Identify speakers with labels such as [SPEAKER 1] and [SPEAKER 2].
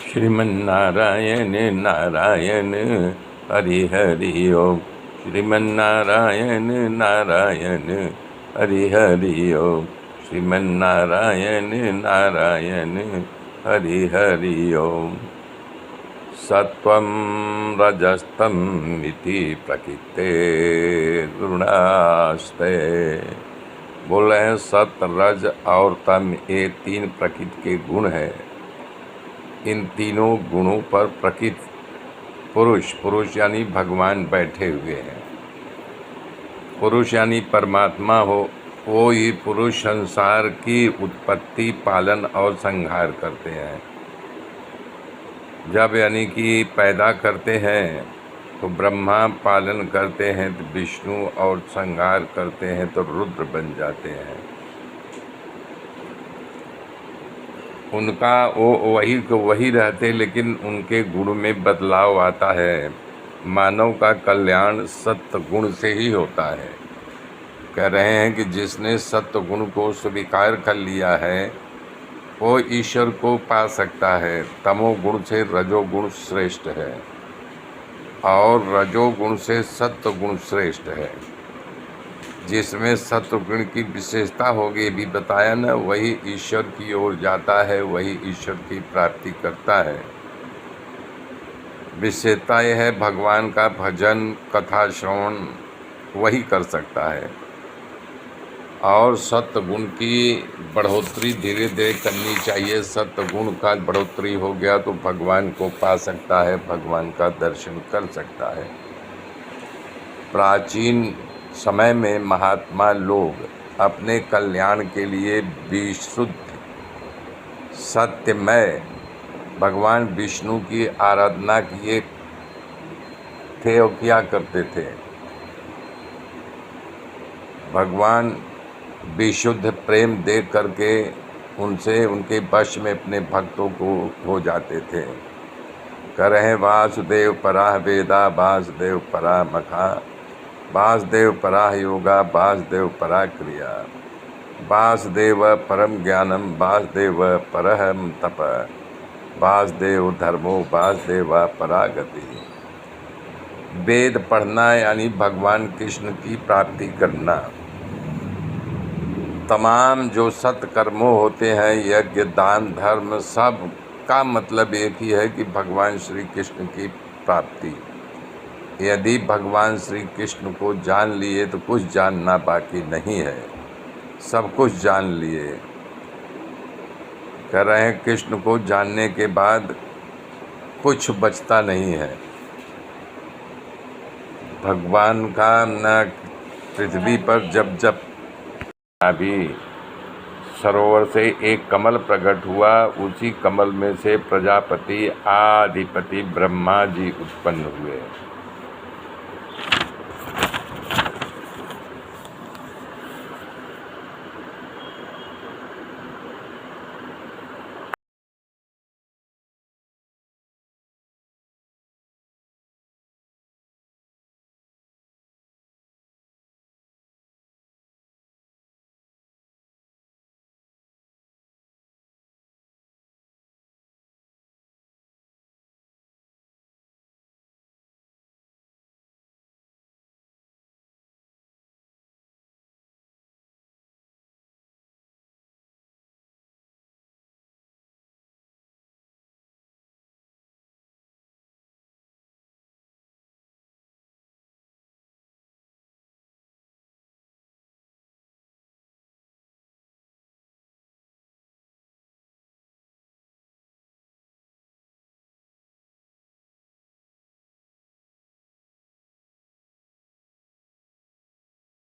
[SPEAKER 1] श्रीमन्नारायण नारायण हरि हरि ओम। श्रीमन्नारायण नारायण हरि हरि ओम। श्रीमन्नारायण नारायण हरि हरि ओम। सत्वं रजस्तम इति प्रकृते गुणास्ते। बोल रहे हैं सत रज और तम, ये तीन प्रकृति के गुण हैं। इन तीनों गुणों पर प्रकृति पुरुष यानी भगवान बैठे हुए हैं। पुरुष यानी परमात्मा हो, वो ही पुरुष संसार की उत्पत्ति, पालन और संहार करते हैं। जब यानी कि पैदा करते हैं तो ब्रह्मा, पालन करते हैं तो विष्णु, और संहार करते हैं तो रुद्र बन जाते हैं। उनका वो वही को वही रहते, लेकिन उनके गुण में बदलाव आता है। मानव का कल्याण सत्य गुण से ही होता है। कह रहे हैं कि जिसने सत्य गुण को स्वीकार कर लिया है वो ईश्वर को पा सकता है। तमोगुण से रजोगुण श्रेष्ठ है और रजोगुण से सत्य गुण श्रेष्ठ है। जिसमें सत्व गुण की विशेषता होगी, भी बताया ना, वही ईश्वर की ओर जाता है, वही ईश्वर की प्राप्ति करता है। विशेषता यह है, भगवान का भजन, कथा श्रवण वही कर सकता है। और सत्य गुण की बढ़ोतरी धीरे धीरे करनी चाहिए। सत्य गुण का बढ़ोतरी हो गया तो भगवान को पा सकता है, भगवान का दर्शन कर सकता है। प्राचीन समय में महात्मा लोग अपने कल्याण के लिए विशुद्ध सत्यमय भगवान विष्णु की आराधना किए थे और किया करते थे। भगवान विशुद्ध प्रेम दे करके उनसे उनके वश में अपने भक्तों को हो जाते थे। कह रहे वासुदेव पराह वेदा, वासुदेव पराह मखा, वासुदेव पराह योगा, वासुदेव परा क्रिया, वासुदेव परम ज्ञानम, वासुदेव परम तप, वासुदेव धर्मो, वासुदेव परागति। वेद पढ़ना यानी भगवान कृष्ण की प्राप्ति करना। तमाम जो सत्कर्मों होते हैं, यज्ञ, दान, धर्म, सब का मतलब एक ही है कि भगवान श्री कृष्ण की प्राप्ति। यदि भगवान श्री कृष्ण को जान लिए तो कुछ जानना बाकी नहीं है, सब कुछ जान लिए। कह रहे हैं कृष्ण को जानने के बाद कुछ बचता नहीं है। भगवान का न पृथ्वी पर जब जब अभी सरोवर से एक कमल प्रकट हुआ, उसी कमल में से प्रजापति आदिपति ब्रह्मा जी उत्पन्न हुए।